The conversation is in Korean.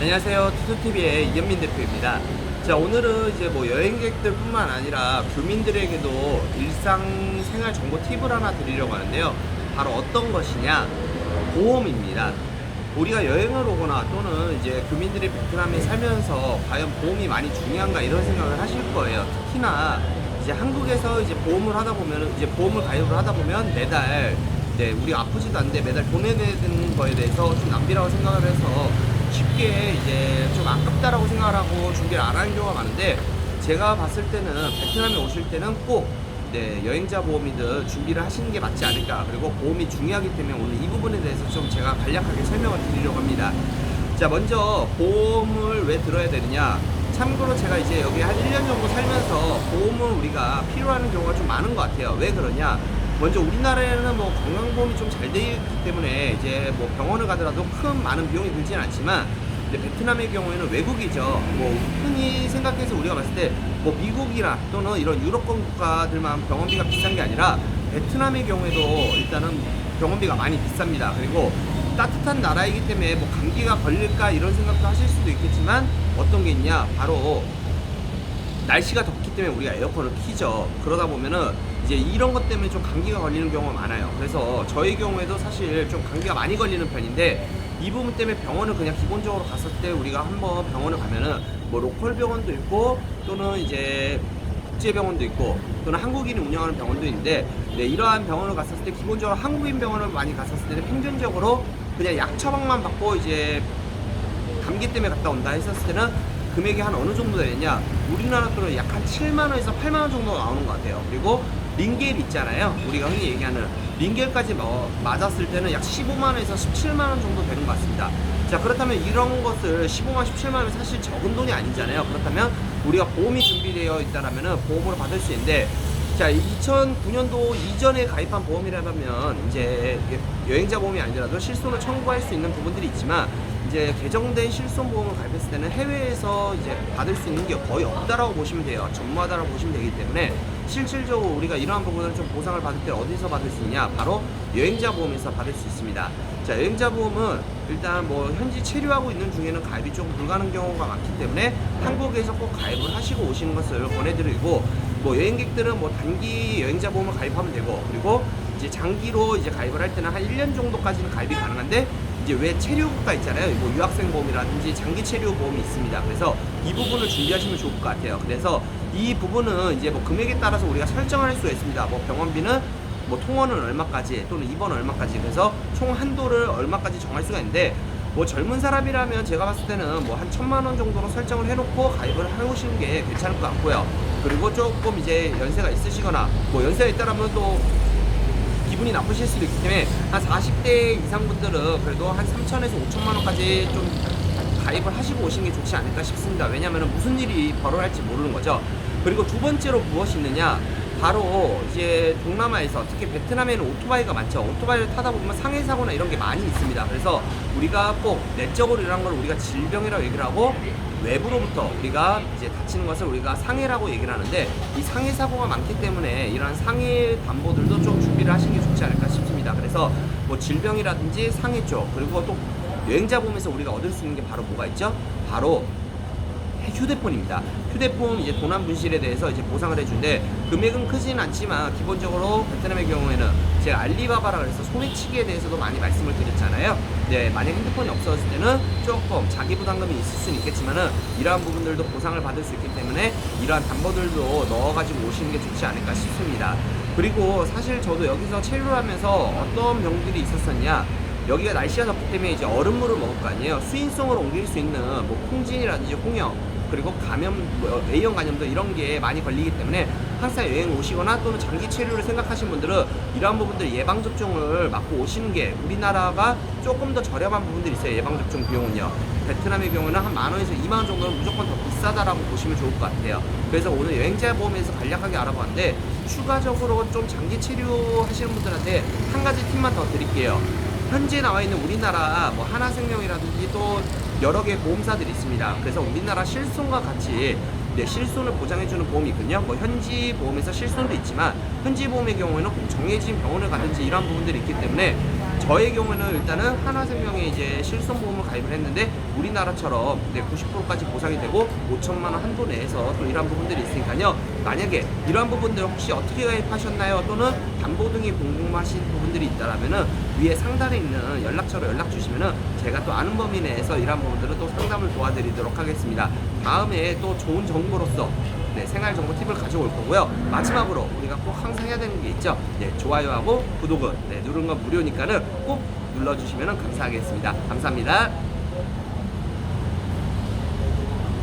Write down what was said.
안녕하세요. 투투TV의 이현민 대표입니다. 자, 오늘은 이제 뭐 여행객들 뿐만 아니라 교민들에게도 일상생활 정보 팁을 하나 드리려고 하는데요. 바로 어떤 것이냐? 보험입니다. 우리가 여행을 오거나 또는 이제 교민들이 베트남에 살면서 과연 보험이 많이 중요한가 이런 생각을 하실 거예요. 특히나 이제 한국에서 이제 보험을 하다 보면 이제 보험을 가입을 하다 보면 매달 우리 아프지도 않는데 매달 돈 내야 되는 거에 대해서 좀 낭비라고 생각을 해서 쉽게 이제 좀 아깝다라고 생각을 하고 준비를 안 하는 경우가 많은데, 제가 봤을 때는 베트남에 오실 때는 꼭 여행자 보험이든 준비를 하시는 게 맞지 않을까. 그리고 보험이 중요하기 때문에 오늘 이 부분에 대해서 좀 제가 간략하게 설명을 드리려고 합니다. 자, 먼저 보험을 왜 들어야 되느냐. 참고로 제가 이제 여기 한 1년 정도 살면서 보험을 우리가 필요로 하는 경우가 좀 많은 것 같아요. 왜 그러냐. 먼저 우리나라에는 뭐 건강보험이 좀 잘 되어 있기 때문에 이제 뭐 병원을 가더라도 많은 비용이 들지는 않지만, 베트남의 경우에는 외국이죠. 뭐 흔히 생각해서 우리가 봤을 때 뭐 미국이나 또는 이런 유럽권 국가들만 병원비가 비싼 게 아니라 베트남의 경우에도 일단은 병원비가 많이 비쌉니다. 그리고 따뜻한 나라이기 때문에 뭐 감기가 걸릴까 이런 생각도 하실 수도 있겠지만, 어떤 게 있냐, 바로 날씨가 덥기 때문에 우리가 에어컨을 켜죠. 그러다 보면은 이제 이런 것 때문에 좀 감기가 걸리는 경우가 많아요. 그래서 저희 경우에도 사실 좀 감기가 많이 걸리는 편인데, 이 부분 때문에 병원을 그냥 기본적으로 갔을 때 우리가 한번 병원을 가면은 뭐 로컬 병원도 있고 또는 이제 국제병원도 있고 또는 한국인이 운영하는 병원도 있는데, 이러한 병원을 갔을 때 기본적으로 한국인 병원을 많이 갔었을 때는 평균적으로 그냥 약 처방만 받고 이제 감기 때문에 갔다 온다 했었을 때는 금액이 한 어느 정도 되느냐, 우리나라 돈으로 약 한 7만원에서 8만원 정도 나오는 것 같아요. 그리고 링겔 있잖아요. 우리가 흔히 얘기하는 링겔까지 맞았을 때는 약 15만원에서 17만원 정도 되는 것 같습니다. 자, 그렇다면 이런 것을 15만, 17만원 사실 적은 돈이 아니잖아요. 그렇다면 우리가 보험이 준비되어 있다면 보험으로 받을 수 있는데, 자, 2009년도 이전에 가입한 보험이라면 이제 여행자 보험이 아니더라도 실손을 청구할 수 있는 부분들이 있지만, 이제 개정된 실손보험을 가입했을 때는 해외에서 이제 받을 수 있는 게 거의 없다라고 보시면 돼요. 전무하다라고 보시면 되기 때문에 실질적으로 우리가 이러한 부분을 좀 보상을 받을 때 어디서 받을 수 있냐, 바로 여행자 보험에서 받을 수 있습니다. 자, 여행자 보험은 일단 뭐 현지 체류하고 있는 중에는 가입이 조금 불가능한 경우가 많기 때문에 한국에서 꼭 가입을 하시고 오시는 것을 권해드리고, 뭐 여행객들은 뭐 단기 여행자 보험을 가입하면 되고, 그리고 이제 장기로 이제 가입을 할 때는 한 1년 정도까지는 가입이 가능한데, 이제 왜 체류국가 있잖아요. 뭐 유학생 보험이라든지 장기 체류 보험이 있습니다. 그래서 이 부분을 준비하시면 좋을 것 같아요. 그래서 이 부분은 이제 뭐 금액에 따라서 우리가 설정을 할 수가 있습니다. 뭐 병원비는 뭐 통원은 얼마까지 또는 입원은 얼마까지, 그래서 총 한도를 얼마까지 정할 수가 있는데, 뭐 젊은 사람이라면 제가 봤을 때는 뭐 한 1,000만원 정도로 설정을 해놓고 가입을 해오시는 게 괜찮을 것 같고요. 그리고 조금 이제 연세가 있으시거나 뭐 연세가 있다라면 또 기분이 나쁘실 수도 있기 때문에 한 40대 이상 분들은 그래도 한 3천에서 5천만 원까지 좀 가입을 하시고 오시는 게 좋지 않을까 싶습니다. 왜냐하면 무슨 일이 벌어질지 모르는 거죠. 그리고 두 번째로 무엇이 있느냐, 바로 이제 동남아에서 특히 베트남에는 오토바이가 많죠. 오토바이를 타다 보면 상해 사고나 이런 게 많이 있습니다. 그래서 우리가 꼭 내적으로 이런 걸 우리가 질병이라고 얘기를 하고, 외부로부터 우리가 이제 다치는 것을 우리가 상해라고 얘기를 하는데, 이 상해 사고가 많기 때문에 이러한 상해 담보들도 좀 준비를 하시는 게 좋지 않을까 싶습니다. 그래서 뭐 질병이라든지 상해 쪽, 그리고 또 여행자 보험에서 우리가 얻을 수 있는 게 바로 뭐가 있죠? 바로 휴대폰입니다. 휴대폰 이제 도난 분실에 대해서 이제 보상을 해주는데, 금액은 크지는 않지만 기본적으로 베트남의 경우에는 제가 알리바바라 그래서 소매치기에 대해서도 많이 말씀을 드렸잖아요. 만약 핸드폰이 없어졌을 때는 조금 자기 부담금이 있을 수는 있겠지만은 이러한 부분들도 보상을 받을 수 있기 때문에 이러한 담보들도 넣어가지고 오시는 게 좋지 않을까 싶습니다. 그리고 사실 저도 여기서 체류를 하면서 어떤 병들이 있었었냐, 여기가 날씨가 덥기 때문에 이제 얼음물을 먹을 거 아니에요. 수인성으로 옮길 수 있는 뭐 콩진이라든지 홍역, 그리고 감염, 뭐 A형 감염도 이런 게 많이 걸리기 때문에 항상 여행 오시거나 또는 장기 체류를 생각하시는 분들은 이러한 부분들 예방접종을 맞고 오시는 게, 우리나라가 조금 더 저렴한 부분들이 있어요. 예방접종 비용은요. 베트남의 경우는 한 만원에서 2만원 정도는 무조건 더 비싸다라고 보시면 좋을 것 같아요. 그래서 오늘 여행자 보험에서 간략하게 알아봤는데, 추가적으로 좀 장기 체류 하시는 분들한테 한 가지 팁만 더 드릴게요. 현재 나와 있는 우리나라 뭐 하나생명이라든지 또 여러 개의 보험사들이 있습니다. 그래서 우리나라 실손과 같이 실손을 보장해주는 보험이 있거든요. 뭐 현지 보험에서 실손도 있지만 현지 보험의 경우에는 꼭 정해진 병원을 가든지 이런 부분들이 있기 때문에 저의 경우는 일단은 하나생명에 이제 실손보험을 가입을 했는데 우리나라처럼 90%까지 보상이 되고 5천만 원 한도 내에서 또 이러한 부분들이 있으니까요. 만약에 이러한 부분들 혹시 어떻게 가입하셨나요? 또는 담보 등이 궁금하신 부분들이 있다라면은 위에 상단에 있는 연락처로 연락 주시면은 제가 또 아는 범위 내에서 이러한 부분들은 또 상담을 도와드리도록 하겠습니다. 다음에 또 좋은 정보로서 생활 정보 팁을 가져올 거고요. 마지막으로 우리가 꼭 항상 해야 되는 게 있죠. 좋아요하고 구독은 누르는 건 무료니까는 꼭 눌러주시면 감사하겠습니다. 감사합니다.